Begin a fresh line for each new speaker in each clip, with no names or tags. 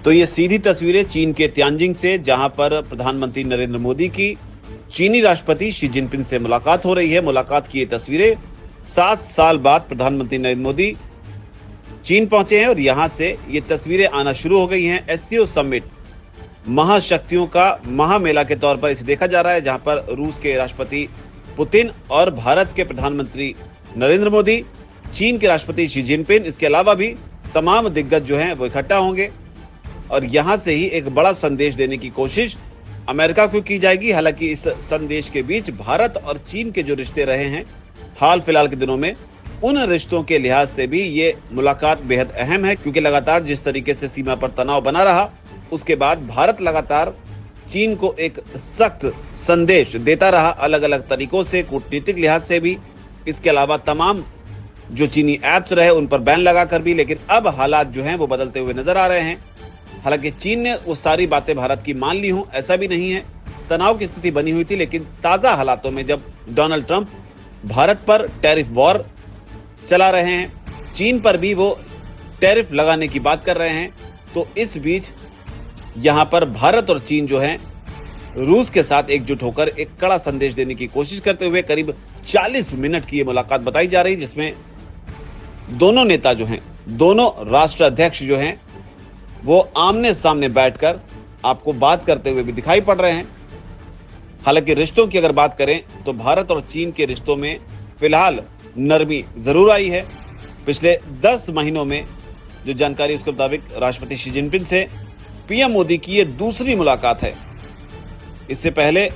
तो ये सीधी तस्वीरें चीन के तियानजिंग से, जहां पर प्रधानमंत्री नरेंद्र मोदी की चीनी राष्ट्रपति शी जिनपिंग से मुलाकात हो रही है। मुलाकात की ये तस्वीरें 7 साल बाद प्रधानमंत्री नरेंद्र मोदी चीन पहुंचे हैं और यहां से ये तस्वीरें आना शुरू हो गई हैं। एससीओ समिट महाशक्तियों का महामेला के तौर पर इसे देखा जा रहा है, जहां पर रूस के राष्ट्रपति पुतिन और भारत के प्रधानमंत्री नरेंद्र मोदी, चीन के राष्ट्रपति शी जिनपिंग, इसके अलावा भी तमाम दिग्गज जो हैं वो इकट्ठा होंगे और यहां से ही एक बड़ा संदेश देने की कोशिश अमेरिका को की जाएगी। हालांकि इस संदेश के बीच भारत और चीन के जो रिश्ते रहे हैं हाल फिलहाल के दिनों में, उन रिश्तों के लिहाज से भी ये मुलाकात बेहद अहम है, क्योंकि लगातार जिस तरीके से सीमा पर तनाव बना रहा, उसके बाद भारत लगातार चीन को एक सख्त संदेश देता रहा, अलग अलग तरीकों से, कूटनीतिक लिहाज से भी, इसके अलावा तमाम जो चीनी ऐप्स रहे उन पर बैन लगाकर भी। लेकिन अब हालात जो हैं वो बदलते हुए नजर आ रहे हैं। हालांकि चीन ने वो सारी बातें भारत की मान ली हों, ऐसा भी नहीं है। तनाव की स्थिति बनी हुई थी, लेकिन ताजा हालातों में जब डोनाल्ड ट्रंप भारत पर टैरिफ वॉर चला रहे हैं, चीन पर भी वो टैरिफ लगाने की बात कर रहे हैं, तो इस बीच यहां पर भारत और चीन जो है रूस के साथ एकजुट होकर एक कड़ा संदेश देने की कोशिश करते हुए करीब 40 मिनट की ये मुलाकात बताई जा रही है, जिसमें दोनों नेता जो हैं, दोनों राष्ट्राध्यक्ष जो हैं, वो आमने सामने बैठकर आपको बात करते हुए भी दिखाई पड़ रहे हैं। हालांकि रिश्तों की अगर बात करें तो भारत और चीन के रिश्तों में फिलहाल नरमी जरूर आई है। पिछले 10 महीनों में जो जानकारी उसके मुताबिक राष्ट्रपति शी जिनपिंग से पीएम मोदी की ये दूसरी मुलाकात है। इससे पहले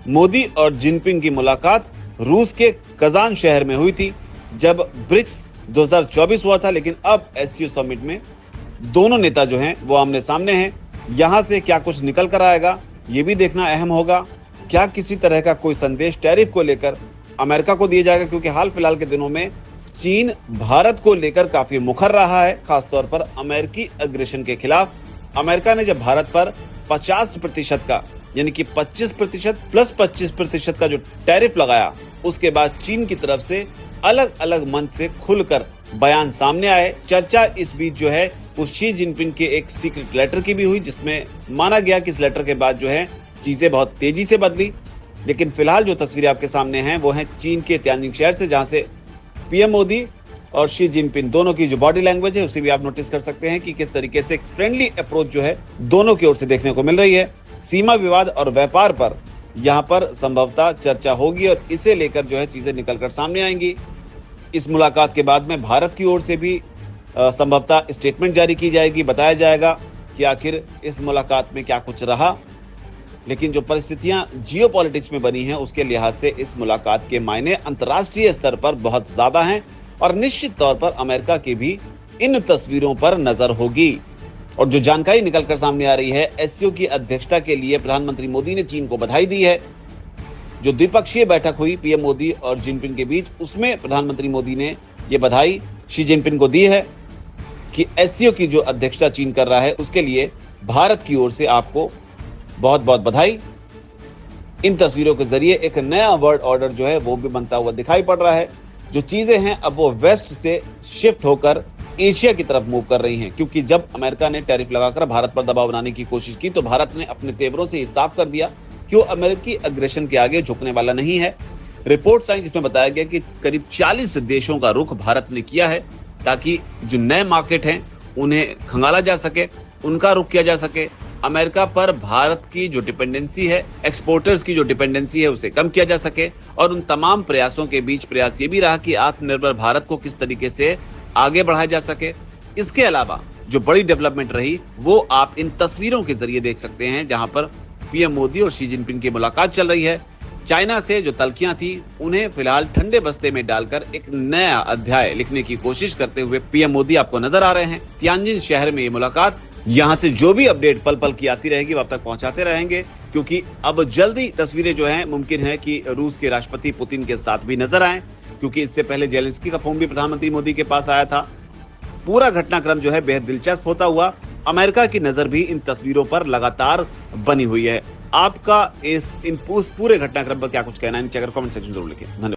मोदी और जिनपिंग की मुलाकात रूस के कजान शहर में हुई थी, जब ब्रिक्स 2024 हुआ था। लेकिन अब एससीओ समिट में दोनों नेता जो हैं वो आमने सामने हैं। यहां से क्या कुछ निकल कर आएगा ये भी देखना अहम होगा। क्या किसी तरह का कोई संदेश टैरिफ को लेकर अमेरिका को दिया जाएगा, क्योंकि हाल फिलहाल के दिनों में चीन भारत को लेकर काफी मुखर रहा है, खासतौर पर अमेरिकी अग्रेशन के खिलाफ। अमेरिका ने जब भारत पर 50% का, यानी कि 25% प्लस 25% का जो टैरिफ लगाया, उसके बाद चीन की तरफ से अलग अलग मंच से खुलकर बयान सामने आए। चर्चा इस बीच जो है वो शी जिनपिंग के एक सीक्रेट लेटर की भी हुई, जिसमें माना गया कि इस लेटर के बाद जो है चीजें बहुत तेजी से बदली। लेकिन फिलहाल जो तस्वीरें आपके सामने हैं वो हैं चीन के तियानजिंग शहर से, जहां से पीएम मोदी और शी जिनपिंग दोनों की जो बॉडी लैंग्वेज है उसे भी आप नोटिस कर सकते हैं कि किस तरीके से फ्रेंडली अप्रोच जो है दोनों की ओर से देखने को मिल रही है। सीमा विवाद और व्यापार पर यहाँ पर संभवतः चर्चा होगी और इसे लेकर जो है चीजें निकलकर सामने आएंगी। इस मुलाकात के बाद में भारत की ओर से भी संभवतः स्टेटमेंट जारी की जाएगी, बताया जाएगा कि आखिर इस मुलाकात में क्या कुछ रहा। लेकिन जो परिस्थितियां जियोपॉलिटिक्स में बनी हैं उसके लिहाज से इस मुलाकात के मायने अंतर्राष्ट्रीय स्तर पर बहुत ज्यादा हैं और निश्चित तौर पर अमेरिका की भी इन तस्वीरों पर नजर होगी। और जो जानकारी निकलकर सामने आ रही है, एससीओ की अध्यक्षता के लिए प्रधानमंत्री मोदी ने चीन को बधाई दी है। जो द्विपक्षीय बैठक हुई पीएम मोदी और जिनपिंग के बीच, उसमें प्रधानमंत्री मोदी ने ये बधाई शी जिनपिंग को दी है कि एससीओ की जो अध्यक्षता चीन कर रहा है उसके लिए भारत की ओर से आपको बहुत बहुत बधाई। इन तस्वीरों के जरिए एक नया वर्ल्ड ऑर्डर जो है वो भी बनता हुआ दिखाई पड़ रहा है। जो चीजें हैं अब वो वेस्ट से शिफ्ट होकर एशिया की तरफ मूव कर रही हैं, क्योंकि जब अमेरिका ने टैरिफ लगाकर भारत पर दबाव बनाने की कोशिश की तो भारत ने अपने तेवरों से ये साफ कर दिया कि वो अमेरिकी अग्रेशन के आगे झुकने वाला नहीं है। रिपोर्ट्स आई जिसमें बताया गया कि करीब 40 देशों का रुख भारत ने किया है, ताकि जो नए मार्केट हैं उन्हें खंगाला जा सके, उनका रुख किया जा सके। अमेरिका पर भारत की जो डिपेंडेंसी है, एक्सपोर्टर्स की जो डिपेंडेंसी है, उसे कम किया जा सके। और उन तमाम प्रयासों के बीच प्रयास ये भी रहा कि आत्मनिर्भर भारत को किस तरीके से आगे बढ़ाया जा सके। इसके अलावा जो बड़ी डेवलपमेंट रही वो आप इन तस्वीरों के जरिए देख सकते हैं, जहां पर पीएम मोदी और शी जिनपिंग की मुलाकात चल रही है। चाइना से जो तल्खियां थी उन्हें फिलहाल ठंडे बस्ते में डालकर एक नया अध्याय लिखने की कोशिश करते हुए पीएम मोदी आपको नजर आ रहे हैं। तियानजिन शहर में ये मुलाकात, यहाँ से जो भी अपडेट पल पल की आती रहेगी वो अब तक पहुंचाते रहेंगे, क्योंकि अब जल्दी तस्वीरें जो हैं मुमकिन है कि रूस के राष्ट्रपति पुतिन के साथ भी नजर आए, क्योंकि इससे पहले जेलेंस्की का फोन भी प्रधानमंत्री मोदी के पास आया था। पूरा घटनाक्रम जो है बेहद दिलचस्प होता हुआ अमेरिका की नजर भी इन तस्वीरों पर लगातार बनी हुई है। आपका इन पूरे घटनाक्रम पर क्या कुछ कहना है, नीचे अगर कमेंट सेक्शन जरूर लिखें। धन्यवाद।